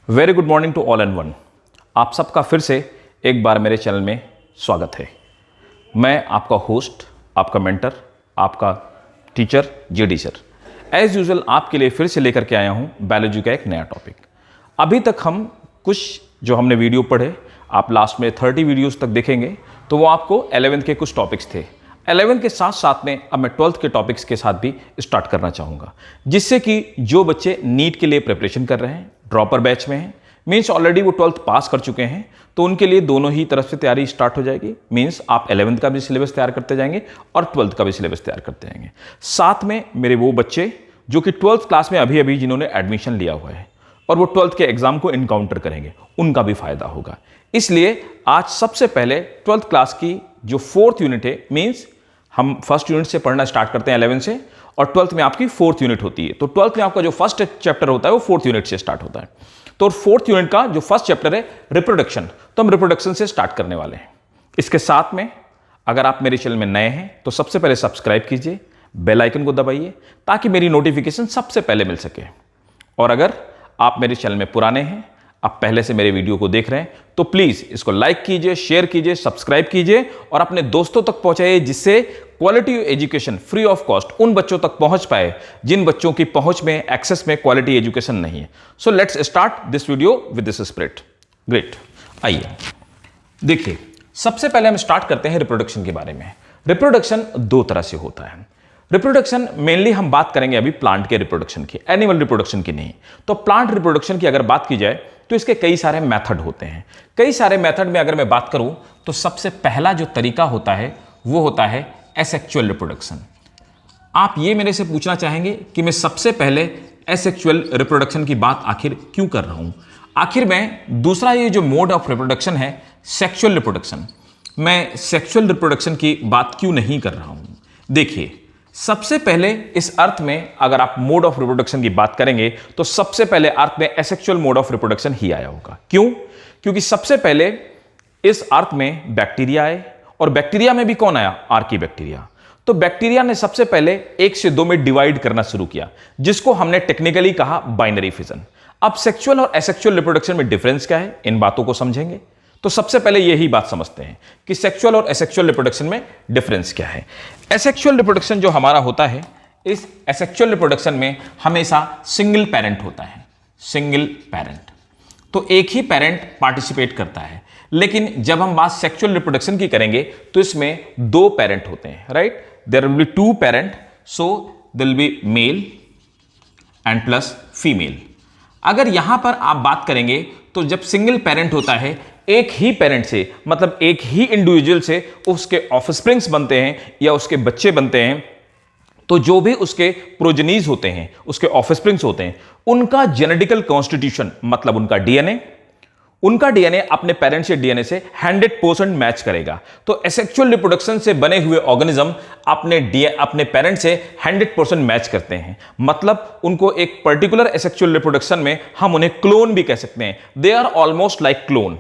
Very good morning to all and one. आप सबका फिर से एक बार मेरे चैनल में स्वागत है। मैं आपका होस्ट, आपका मेंटर, आपका teacher JD sir as usual आपके लिए फिर से लेकर के आया हूं बायोलॉजी का एक नया टॉपिक। अभी तक हम कुछ जो हमने वीडियो पढ़े, आप लास्ट में 30 वीडियोस तक देखेंगे तो वो आपको 11th के कुछ टॉपिक्स थे। 11th के साथ साथ में अब मैं 12th के टॉपिक्स के साथ भी स्टार्ट करना चाहूँगा, जिससे कि जो बच्चे नीट के लिए प्रिपरेशन कर रहे हैं, ड्रॉपर बैच में हैं, मीन्स ऑलरेडी वो 12th पास कर चुके हैं, तो उनके लिए दोनों ही तरफ से तैयारी स्टार्ट हो जाएगी। मीन्स आप 11th का भी सिलेबस तैयार करते जाएंगे और 12th का भी सिलेबस तैयार करते जाएंगे। साथ में मेरे वो बच्चे जो कि 12th क्लास में अभी जिन्होंने एडमिशन लिया हुआ है और वो 12th के एग्जाम को इनकाउंटर करेंगे, उनका भी फायदा होगा। इसलिए आज सबसे पहले 12th क्लास की जो 4th यूनिट है, मीन्स हम फर्स्ट यूनिट से पढ़ना स्टार्ट करते हैं 11th से, और 12th में आपकी 4th यूनिट होती है। तो 12th में आपका जो फर्स्ट चैप्टर होता है वो 4th यूनिट से स्टार्ट होता है। तो 4th यूनिट का जो फर्स्ट चैप्टर है रिप्रोडक्शन, तो हम रिप्रोडक्शन से स्टार्ट करने वाले हैं। इसके साथ में अगर आप मेरे चैनल में नए हैं तो सबसे पहले सब्सक्राइब कीजिए, बेल आइकन को दबाइए ताकि मेरी नोटिफिकेशन सबसे पहले मिल सके। और अगर आप मेरे चैनल में पुराने हैं, आप पहले से मेरे वीडियो को देख रहे हैं, तो प्लीज इसको लाइक कीजिए, शेयर कीजिए, सब्सक्राइब कीजिए और अपने दोस्तों तक पहुंचाइए, जिससे quality education free of cost उन बच्चों तक पहुंच पाए जिन बच्चों की पहुंच में, एक्सेस में क्वालिटी एजुकेशन नहीं है। So let's start this video with this spirit. Great, आइए देखिए, सबसे पहले हम स्टार्ट करते हैं रिप्रोडक्शन के बारे में। रिप्रोडक्शन दो तरह से होता है। रिप्रोडक्शन मेनली हम बात करेंगे अभी प्लांट के रिप्रोडक्शन की, एनिमल रिप्रोडक्शन की नहीं। तो प्लांट रिप्रोडक्शन की अगर बात की जाए तो इसके कई सारे मेथड होते हैं। कई सारे मेथड में अगर मैं बात करूं तो सबसे पहला जो तरीका होता है वो होता है एसेक्सुअल रिप्रोडक्शन। आप ये मेरे से पूछना चाहेंगे कि मैं सबसे पहले एसेक्सुअल रिप्रोडक्शन की बात आखिर क्यों कर रहा हूं। आखिर मैं दूसरा ये जो मोड ऑफ रिप्रोडक्शन है सेक्सुअल रिप्रोडक्शन, मैं सेक्सुअल रिप्रोडक्शन की बात क्यों नहीं कर रहा हूं। देखिए, सबसे पहले इस अर्थ में अगर आप मोड ऑफ रिप्रोडक्शन की बात करेंगे तो सबसे पहले अर्थ में एसेक्सुअल मोड ऑफ रिप्रोडक्शन ही आया होगा। क्यों? क्योंकि सबसे पहले इस अर्थ में बैक्टीरिया आए, और बैक्टीरिया में भी कौन आया? Archie bacteria. तो बैक्टीरिया ने सबसे पहले 1 से 2 में डिवाइड करना शुरू किया, जिसको हमने टेक्निकली कहा बाइनरी फिजन। अब सेक्सुअल और एसेक्सुअल रिप्रोडक्शन में डिफरेंस क्या है, इन बातों को समझेंगे। तो सबसे पहले यही बात समझते हैं कि सेक्सुअल और एसेक्सुअल रिप्रोडक्शन में डिफरेंस क्या है। एसेक्सुअल रिप्रोडक्शन जो हमारा होता है, इस एसेक्सुअल रिप्रोडक्शन में हमेशा सिंगल पेरेंट होता है। सिंगल पेरेंट, तो एक ही पेरेंट पार्टिसिपेट करता है। लेकिन जब हम बात सेक्सुअल रिप्रोडक्शन की करेंगे तो इसमें 2 पेरेंट होते हैं, right? There will be 2 parent, so there will be male and plus female. अगर यहां पर आप बात करेंगे तो जब सिंगल पेरेंट होता है, एक ही पेरेंट से, मतलब एक ही इंडिविजुअल से उसके ऑफस्प्रिंग्स बनते हैं या उसके बच्चे बनते हैं, तो जो भी उसके प्रोजेनीज होते हैं, उसके ऑफस्प्रिंग्स होते हैं, उनका जेनेटिकल कॉन्स्टिट्यूशन, मतलब उनका डीएनए अपने पेरेंट्स के डीएनए से 100% मैच करेगा। तो एसेक्सुअल रिप्रोडक्शन से बने हुए ऑर्गेनिज्म अपने पेरेंट से 100% मैच करते हैं। मतलब उनको एक पर्टिकुलर एसेक्सुअल रिप्रोडक्शन में हम उन्हें क्लोन भी कह सकते हैं। They are almost like clone,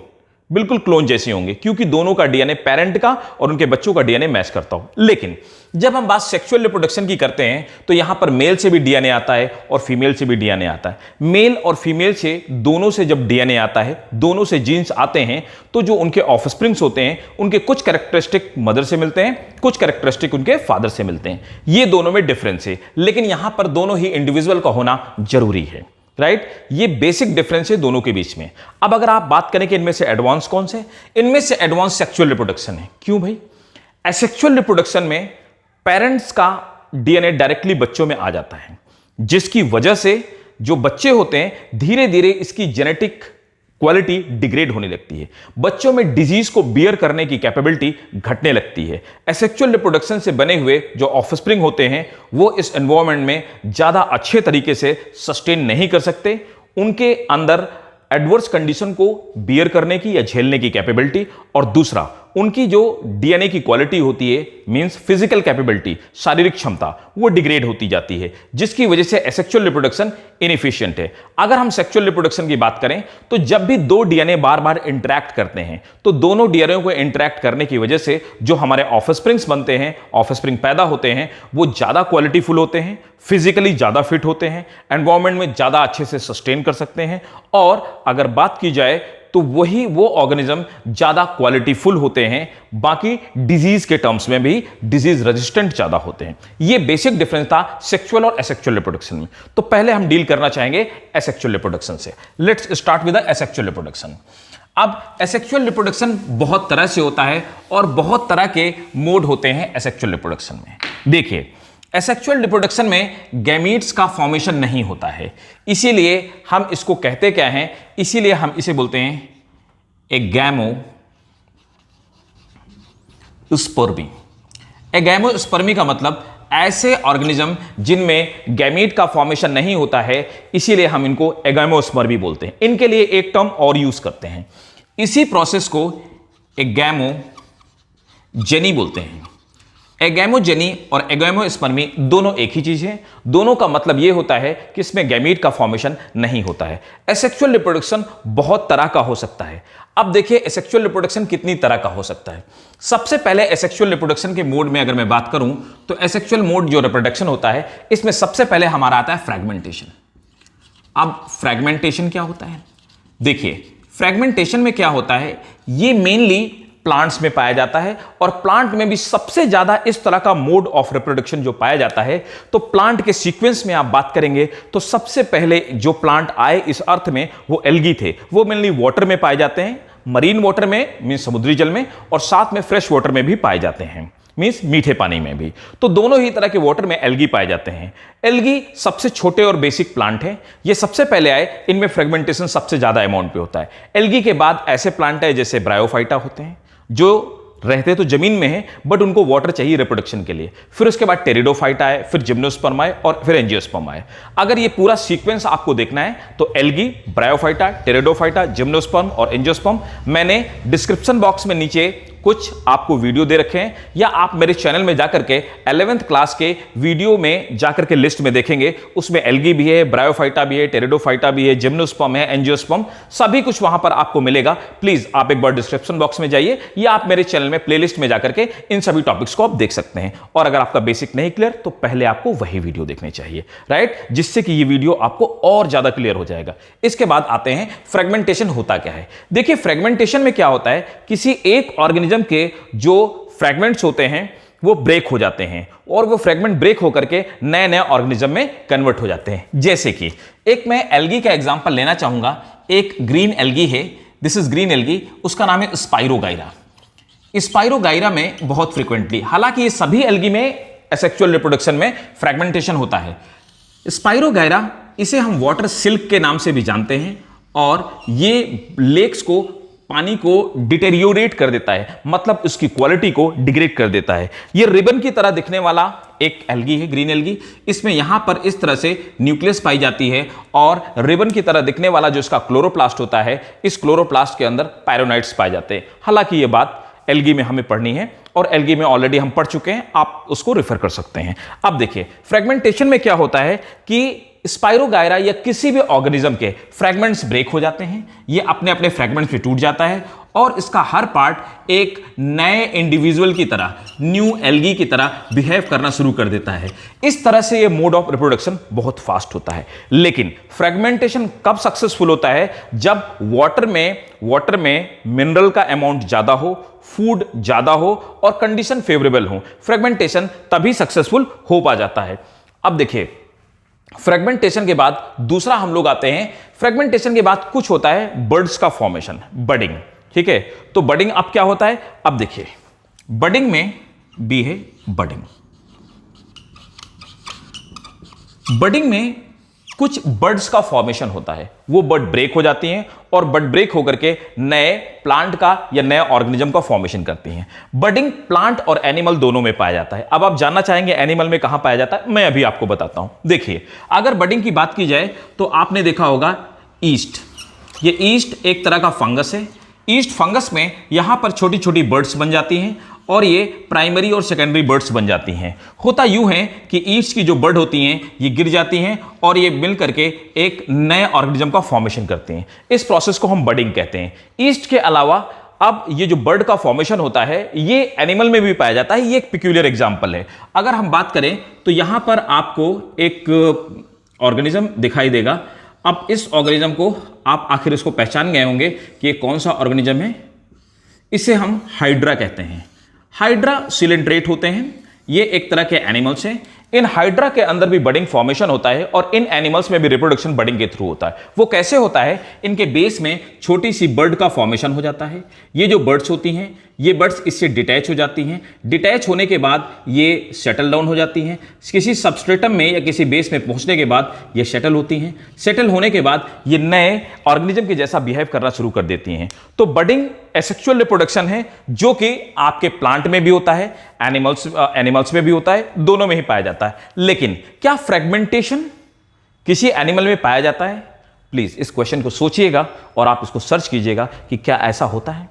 बिल्कुल क्लोन जैसे होंगे, क्योंकि दोनों का डीएनए, पेरेंट का और उनके बच्चों का डीएनए मैच करता हो। लेकिन जब हम बात सेक्सुअल रिप्रोडक्शन की करते हैं तो यहां पर मेल से भी डीएनए आता है और फीमेल से भी डीएनए आता है। मेल और फीमेल से, दोनों से जब डीएनए आता है, दोनों से जीन्स आते हैं, तो जो उनके ऑफस्प्रिंग्स होते हैं उनके कुछ कैरेक्टरिस्टिक मदर से मिलते हैं, कुछ कैरेक्टरिस्टिक उनके फादर से मिलते हैं। ये दोनों में डिफरेंस है, लेकिन यहां पर दोनों ही इंडिविजुअल का होना जरूरी है, राइट? ये बेसिक डिफरेंस है दोनों के बीच में। अब अगर आप बात करें कि इनमें से एडवांस कौन से, इनमें से एडवांस सेक्सुअल रिप्रोडक्शन है। क्यों भाई? एसेक्सुअल रिप्रोडक्शन में पेरेंट्स का डीएनए डायरेक्टली बच्चों में आ जाता है, जिसकी वजह से जो बच्चे होते हैं धीरे धीरे इसकी जेनेटिक क्वालिटी डिग्रेड होने लगती है, बच्चों में डिजीज को बियर करने की कैपेबिलिटी घटने लगती है। एसेक्सुअल रिप्रोडक्शन से बने हुए जो ऑफस्प्रिंग होते हैं वो इस एनवायरनमेंट में ज्यादा अच्छे तरीके से सस्टेन नहीं कर सकते। उनके अंदर एडवर्स कंडीशन को बियर करने की या झेलने की कैपेबिलिटी, और दूसरा उनकी जो डीएनए की क्वालिटी होती है, मींस फिजिकल कैपेबिलिटी, शारीरिक क्षमता, वो डिग्रेड होती जाती है, जिसकी वजह से एसेक्सुअल रिप्रोडक्शन इनएफिशिएंट है। अगर हम सेक्सुअल रिप्रोडक्शन की बात करें तो जब भी दो डीएनए बार बार इंटरैक्ट करते हैं तो दोनों डीएनए को इंटरैक्ट करने की वजह से जो हमारे ऑफस्प्रिंग्स बनते हैं, ऑफस्प्रिंग पैदा होते हैं, वो ज्यादा क्वालिटीफुल होते हैं, फिजिकली ज्यादा फिट होते हैं, एनवायरमेंट में ज्यादा अच्छे से सस्टेन कर सकते हैं, और अगर बात की जाए तो वो ऑर्गेनिज्म ज्यादा क्वालिटीफुल होते हैं। बाकी डिजीज के टर्म्स में भी डिजीज रेजिस्टेंट ज्यादा होते हैं। ये बेसिक डिफरेंस था सेक्सुअल और एसेक्सुअल रिप्रोडक्शन में। तो पहले हम डील करना चाहेंगे एसेक्सुअल रिप्रोडक्शन से। Let's start with the asexual reproduction. अब एसेक्सुअल रिप्रोडक्शन बहुत तरह से होता है और बहुत तरह के मोड होते हैं एसेक्सुअल रिप्रोडक्शन में। देखिए, एसेक्सुअल रिप्रोडक्शन में गैमीट्स का फॉर्मेशन नहीं होता है, इसीलिए हम इसको कहते क्या हैं, इसीलिए हम इसे बोलते हैं एक गैमोस्पर्मी। गैमोस्पर्मी का मतलब ऐसे ऑर्गेनिज्म जिनमें गैमीट का फॉर्मेशन नहीं होता है, इसीलिए हम इनको एगैमोस्पर्मी बोलते हैं। इनके लिए एक टर्म और यूज करते हैं, इसी प्रोसेस को एगैमोजेनी बोलते हैं। एगैमोजेनी और एगैमोस्पर्मी दोनों एक ही चीज है। दोनों का मतलब यह होता है कि इसमें गैमीट का फॉर्मेशन नहीं होता है। एसेक्सुअल रिप्रोडक्शन बहुत तरह का हो सकता है। अब देखिए एसेक्सुअल रिप्रोडक्शन कितनी तरह का हो सकता है। सबसे पहले एसेक्सुअल रिप्रोडक्शन के मोड में अगर मैं बात करूं तो एसेक्सुअल मोड जो रिप्रोडक्शन होता है, इसमें सबसे पहले हमारा आता है फ्रैगमेंटेशन। अब फ्रैगमेंटेशन क्या होता है? देखिए, फ्रैगमेंटेशन में क्या होता है, ये मेनली प्लांट्स में पाया जाता है, और प्लांट में भी सबसे ज्यादा इस तरह का मोड ऑफ रिप्रोडक्शन जो पाया जाता है। तो प्लांट के सीक्वेंस में आप बात करेंगे तो सबसे पहले जो प्लांट आए इस अर्थ में वो एल्गी थे। वो मेनली वाटर में पाए जाते हैं, मरीन वाटर में मींस समुद्री जल में, और साथ में फ्रेश वाटर में भी पाए जाते हैं, मींस मीठे पानी में भी। तो दोनों ही तरह के वाटर में एल्गी पाए जाते हैं। एल्गी सबसे छोटे और बेसिक प्लांट हैं, ये सबसे पहले आए, इनमें फ्रेगमेंटेशन सबसे ज्यादा अमाउंट पे होता है। एल्गी के बाद ऐसे प्लांट है जैसे ब्रायोफाइटा होते हैं, जो रहते तो जमीन में हैं बट उनको वाटर चाहिए रिप्रोडक्शन के लिए। फिर उसके बाद टेरिडोफाइटा आए, फिर जिम्नोस्पर्म आए, और फिर एंजियोस्पर्म आए। अगर ये पूरा सीक्वेंस आपको देखना है तो एल्गी, ब्रायोफाइटा, टेरिडोफाइटा, जिम्नोस्पर्म और एंजियोस्पर्म, मैंने डिस्क्रिप्शन बॉक्स में नीचे कुछ आपको वीडियो दे रखे हैं, या आप मेरे चैनल में जाकर के 11th क्लास के वीडियो में जाकर के लिस्ट में देखेंगे। उसमें एल्गी भी है, ब्रायोफाइटा भी है, टेरिडोफाइटा भी है, जिम्नोस्पर्म है, एंजियोस्पर्म, सभी कुछ वहां पर आपको मिलेगा। प्लीज आप एक बार डिस्क्रिप्शन बॉक्स में जाइए, या आप मेरे चैनल में प्लेलिस्ट में जाकर के इन सभी टॉपिक्स को आप देख सकते हैं। और अगर आपका बेसिक नहीं क्लियर तो पहले आपको वही वीडियो देखने चाहिए, राइट, जिससे कि ये वीडियो आपको और ज्यादा क्लियर हो जाएगा। इसके बाद आते हैं फ्रेगमेंटेशन होता क्या है। देखिए, फ्रेगमेंटेशन में क्या होता है, किसी एक ऑर्गेनिज्म के जो फ्रैगमेंट्स होते हैं वो ब्रेक हो जाते हैं, और वो फ्रैगमेंट ब्रेक होकर के नए नए ऑर्गेनिज्म में कन्वर्ट हो जाते हैं। जैसे कि एक मैं एल्गी का एग्जांपल लेना चाहूंगा। एक ग्रीन एल्गी है, दिस इज ग्रीन एल्गी, उसका नाम है स्पाइरोगाइरा। स्पाइरोगाइरा में बहुत फ्रीक्वेंटली, हालांकि ये सभी एल्गी में एसेक्सुअल रिप्रोडक्शन में फ्रैगमेंटेशन होता है। स्पाइरोगाइरा, इसे हम वाटर सिल्क के नाम से भी जानते हैं, और ये लेक्स को, पानी को डिटेरियोरेट कर देता है, मतलब उसकी क्वालिटी को डिग्रेड कर देता है। ये रिबन की तरह दिखने वाला एक एल्गी है, ग्रीन एल्गी। इसमें यहां पर इस तरह से न्यूक्लियस पाई जाती है, और रिबन की तरह दिखने वाला जो इसका क्लोरोप्लास्ट होता है, इस क्लोरोप्लास्ट के अंदर पायरोनाइट्स पाए जाते हैं। हालांकि ये बात एल्गी में हमें पढ़नी है, और एल्गी में ऑलरेडी हम पढ़ चुके हैं, आप उसको रेफर कर सकते हैं। अब देखिए, फ्रेगमेंटेशन में क्या होता है कि स्पाइरोगाइरा या किसी भी ऑर्गेनिज्म के फ्रैगमेंट्स ब्रेक हो जाते हैं, ये अपने अपने फ्रैगमेंट्स में टूट जाता है, और इसका हर पार्ट एक नए इंडिविजुअल की तरह, न्यू एल्गी की तरह बिहेव करना शुरू कर देता है। इस तरह से ये मोड ऑफ रिप्रोडक्शन बहुत फास्ट होता है। लेकिन फ्रैगमेंटेशन कब सक्सेसफुल होता है? जब वाटर में मिनरल का अमाउंट ज्यादा हो, फूड ज्यादा हो, और कंडीशन फेवरेबल हो, फ्रैगमेंटेशन तभी सक्सेसफुल हो पा जाता है। अब देखिए, फ्रेगमेंटेशन के बाद दूसरा हम लोग आते हैं। फ्रेगमेंटेशन के बाद कुछ होता है बर्ड्स का फॉर्मेशन, बडिंग, ठीक है। तो बडिंग अब क्या होता है? अब देखिए, बडिंग में बी है बडिंग। बडिंग में कुछ बर्ड्स का फॉर्मेशन होता है, वो बर्ड ब्रेक हो जाती हैं, और बर्ड ब्रेक होकर के नए प्लांट का या नए ऑर्गेनिज्म का फॉर्मेशन करती हैं। बडिंग प्लांट और एनिमल दोनों में पाया जाता है। अब आप जानना चाहेंगे एनिमल में कहां पाया जाता है, मैं अभी आपको बताता हूं। देखिए, अगर बडिंग की बात की जाए तो आपने देखा होगा ईस्ट, ये ईस्ट एक तरह का फंगस है। ईस्ट फंगस में यहां पर छोटी छोटी बर्ड्स बन जाती हैं और ये प्राइमरी और सेकेंडरी बर्ड्स बन जाती हैं। होता यूं है कि ईस्ट की जो बर्ड होती हैं ये गिर जाती हैं और ये मिल करके एक नए ऑर्गेनिज्म का फॉर्मेशन करते हैं। इस प्रोसेस को हम बडिंग कहते हैं। ईस्ट के अलावा अब ये जो बर्ड का फॉर्मेशन होता है ये एनिमल में भी पाया जाता है। ये एक पिक्यूलियर एग्जांपल है। अगर हम बात करें तो यहां पर आपको एक ऑर्गेनिज्म दिखाई देगा। अब इस ऑर्गेनिज्म को आप आखिर इसको पहचान गए होंगे कि ये कौन सा ऑर्गेनिज्म है। इसे हम हाइड्रा कहते हैं। हाइड्रा सिलेंड्रेट होते हैं। ये एक तरह के एनिमल्स हैं। इन हाइड्रा के अंदर भी बडिंग फॉर्मेशन होता है और इन एनिमल्स में भी रिप्रोडक्शन बडिंग के थ्रू होता है। वो कैसे होता है? इनके बेस में छोटी सी बर्ड का फॉर्मेशन हो जाता है। ये जो बर्ड्स होती हैं ये बर्ड्स इससे डिटैच हो जाती हैं। डिटैच होने के बाद ये सेटल डाउन हो जाती हैं। किसी सबस्ट्रेटम में या किसी बेस में पहुंचने के बाद ये सेटल होती हैं। सेटल होने के बाद ये नए ऑर्गेनिज्म के जैसा बिहेव करना शुरू कर देती हैं। तो बडिंग एसेक्सुअल रिप्रोडक्शन है जो कि आपके प्लांट में भी होता है, एनिमल्स में भी होता है, दोनों में ही पाया जाता है। लेकिन क्या फ्रेगमेंटेशन किसी एनिमल में पाया जाता है? प्लीज इस क्वेश्चन को सोचिएगा और आप इसको सर्च कीजिएगा कि क्या ऐसा होता है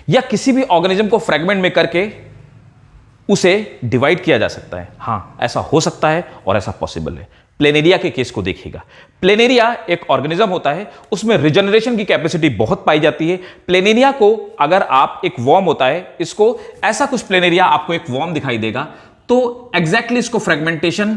या किसी भी ऑर्गेनिज्म को फ्रेगमेंट में करके उसे डिवाइड किया जा सकता है। हां, ऐसा हो सकता है और ऐसा पॉसिबल है। प्लेनेरिया के केस को देखिएगा। प्लेनेरिया एक ऑर्गेनिज्म होता है, उसमें रिजनरेशन की कैपेसिटी बहुत पाई जाती है। प्लेनेरिया को अगर आप एक वॉर्म होता है, इसको ऐसा कुछ प्लेनेरिया आपको एक वॉर्म दिखाई देगा तो एग्जैक्टली इसको फ्रेगमेंटेशन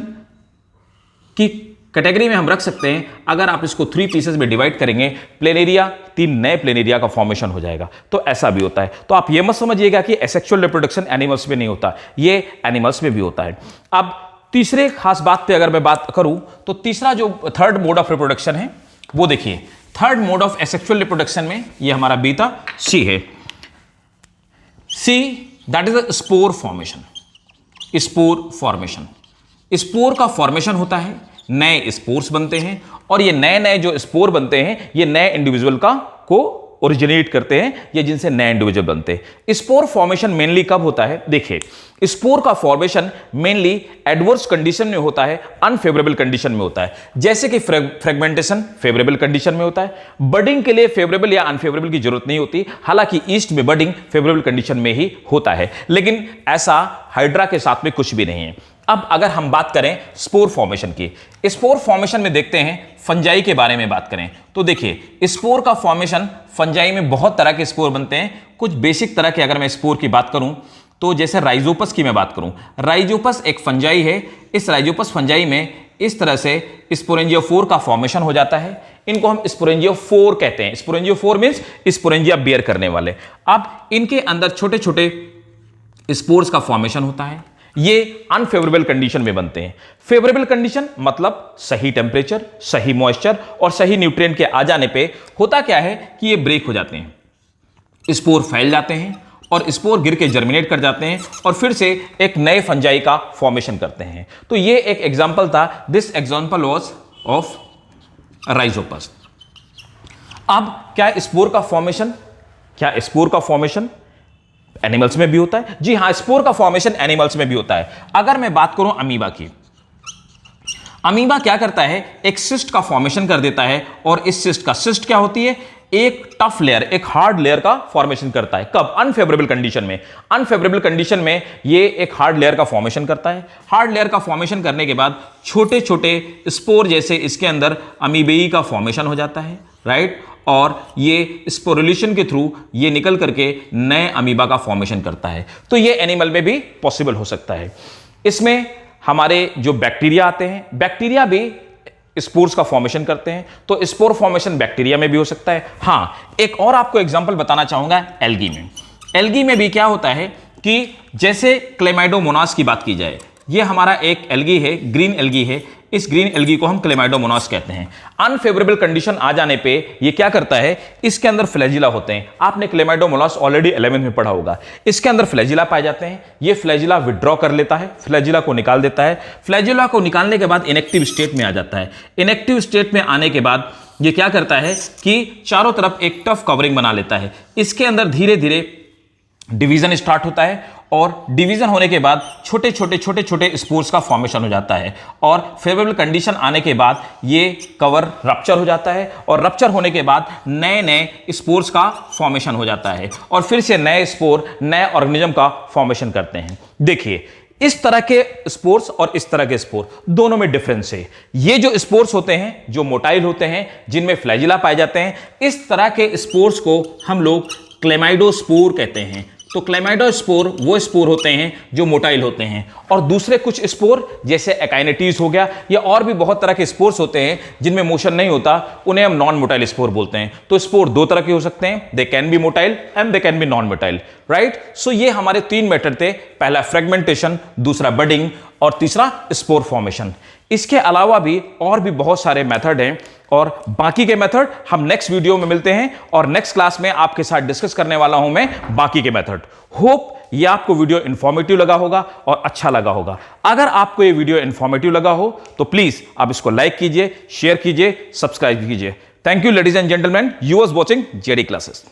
की कैटेगरी में हम रख सकते हैं। अगर आप इसको 3 पीसेस में डिवाइड करेंगे, प्लेनेरिया 3 नए प्लेनेरिया का फॉर्मेशन हो जाएगा। तो ऐसा भी होता है। तो आप ये मत समझिएगा कि एसेक्सुअल रिप्रोडक्शन एनिमल्स में नहीं होता, ये एनिमल्स में भी होता है। अब तीसरे खास बात पे अगर मैं बात करूं तो तीसरा जो थर्ड मोड ऑफ रिप्रोडक्शन है वो देखिए। Third mode of asexual reproduction में ये हमारा बीटा सी है। See that is a spore formation. Spore formation, spore का फॉर्मेशन होता है, नए स्पोर्स बनते हैं और ये नए नए जो स्पोर बनते हैं ये नए इंडिविजुअल को ओरिजिनेट करते हैं, ये जिनसे नए इंडिविजुअल बनते हैं। स्पोर फॉर्मेशन मेनली कब होता है? देखिए, स्पोर का फॉर्मेशन मेनली एडवर्स कंडीशन में होता है, अनफेवरेबल कंडीशन में होता है। जैसे कि फ्रेगमेंटेशन फेवरेबल कंडीशन में होता है। बडिंग के लिए फेवरेबल या अनफेवरेबल की जरूरत नहीं होती। हालांकि ईस्ट में बडिंग फेवरेबल कंडीशन में ही होता है, लेकिन ऐसा हाइड्रा के साथ में कुछ भी नहीं है। अब अगर हम बात करें स्पोर फॉर्मेशन की, स्पोर फॉर्मेशन में देखते हैं फंजाई के बारे में बात करें तो देखिए, स्पोर का फॉर्मेशन फंजाई में बहुत तरह के स्पोर बनते हैं। कुछ बेसिक तरह के अगर मैं स्पोर की बात करूं तो जैसे राइजोपस की मैं बात करूं, राइजोपस एक फंजाई है। इस राइजोपस फंजाई में इस तरह से स्पोरेंजियोफोर का फॉर्मेशन हो जाता है। इनको हम स्पोरेंजियोफोर कहते हैं। स्पोरेंजियोफोर मींस स्पोरेंजिया बियर करने वाले। अब इनके अंदर छोटे छोटे स्पोर्स का फॉर्मेशन होता है। ये अनफेवरेबल कंडीशन में बनते हैं। फेवरेबल कंडीशन मतलब सही टेम्परेचर, सही मॉइस्चर और सही न्यूट्रिएंट के आ जाने पे होता क्या है कि ये ब्रेक हो जाते हैं, स्पोर फैल जाते हैं और स्पोर गिर के जर्मिनेट कर जाते हैं और फिर से एक नए फंजाई का फॉर्मेशन करते हैं। तो ये एक एग्जांपल था। This example was of Rhizopus. अब क्या स्पोर का फॉर्मेशन एनिमल्स में भी होता है? जी हां, स्पोर का फॉर्मेशन एनिमल्स में भी होता है। अगर मैं बात करूं अमीबा की, अमीबा क्या करता है? एक सिस्ट का फॉर्मेशन कर देता है और इस सिस्ट क्या होती है? एक टफ लेयर, एक हार्ड लेयर का फॉर्मेशन करता है। कब? अनफेवरेबल कंडीशन में। अनफेवरेबल कंडीशन में ये एक हार्ड लेयर का फॉर्मेशन करता है। हार्ड लेयर का फॉर्मेशन करने के बाद छोटे छोटे स्पोर जैसे इसके अंदर अमीबेई का फॉर्मेशन हो जाता है, राइट? और ये स्पोरुलेशन के थ्रू ये निकल करके नए अमीबा का फॉर्मेशन करता है। तो ये एनिमल में भी पॉसिबल हो सकता है। इसमें हमारे जो बैक्टीरिया आते हैं, बैक्टीरिया भी स्पोर्स का फॉर्मेशन करते हैं। तो स्पोर फॉर्मेशन बैक्टीरिया में भी हो सकता है। हां, एक और आपको एग्जांपल बताना चाहूंगा एल्गी में। एल्गी में भी क्या होता है कि जैसे क्लेमाइडोमोनास की बात की जाए, ये हमारा एक एल्गी है, ग्रीन एल्गी है। इस ग्रीन एल्गी को हम क्लेमाइडोमोनास कहते हैं। अनफेवरेबल कंडीशन आ जाने पे ये क्या करता है? इसके अंदर फ्लैजिला होते हैं। आपने क्लेमाइडोमोनास ऑलरेडी 11th में पढ़ा होगा। इसके अंदर फ्लैजिला पाए जाते हैं। ये फ्लैजिला विड्रॉ कर लेता है, फ्लैजिला को निकाल देता है। फ्लैजिला को निकालने के बाद इनएक्टिव स्टेट में आ जाता है। इनएक्टिव स्टेट में आने के बाद ये क्या करता है कि चारों तरफ एक टफ कवरिंग बना लेता है। इसके अंदर धीरे धीरे डिवीजन स्टार्ट होता है और डिवीजन होने के बाद छोटे छोटे स्पोर्स का फॉर्मेशन हो जाता है और फेवरेबल कंडीशन आने के बाद ये कवर रप्चर हो जाता है और रप्चर होने के बाद नए स्पोर्स का फॉर्मेशन हो जाता है और फिर से नए स्पोर नए ऑर्गेनिज्म का फॉर्मेशन करते हैं। देखिए, इस तरह के स्पोर्स और इस तरह के स्पोर दोनों में डिफरेंस है। ये जो स्पोर्स होते हैं जो मोटाइल होते हैं, जिनमें फ्लैजिला पाए जाते हैं, इस तरह के स्पोर्स को हम लोग क्लेमाइडोस्पोर कहते हैं। तो क्लेमाइडोस्पोर वो स्पोर होते हैं जो मोटाइल होते हैं और दूसरे कुछ स्पोर जैसे एकाइनेटीज हो गया या और भी बहुत तरह के स्पोर्स होते हैं जिनमें मोशन नहीं होता, उन्हें हम नॉन मोटाइल स्पोर बोलते हैं। तो स्पोर दो तरह के हो सकते हैं, they can be motile and they can be non motile, right. So ये हमारे 3 मेथड थे, पहला फ्रेगमेंटेशन, दूसरा बडिंग और तीसरा स्पोर फॉर्मेशन। इसके अलावा भी और भी बहुत सारे मेथड हैं और बाकी के मेथड हम नेक्स्ट वीडियो में मिलते हैं और नेक्स्ट क्लास में आपके साथ डिस्कस करने वाला हूं मैं बाकी के मेथड। होप ये आपको वीडियो इंफॉर्मेटिव लगा होगा और अच्छा लगा होगा। अगर आपको ये वीडियो इंफॉर्मेटिव लगा हो तो प्लीज आप इसको लाइक कीजिए, शेयर कीजिए, सब्सक्राइब कीजिए। Thank you ladies and gentleman, you was watching JD classes.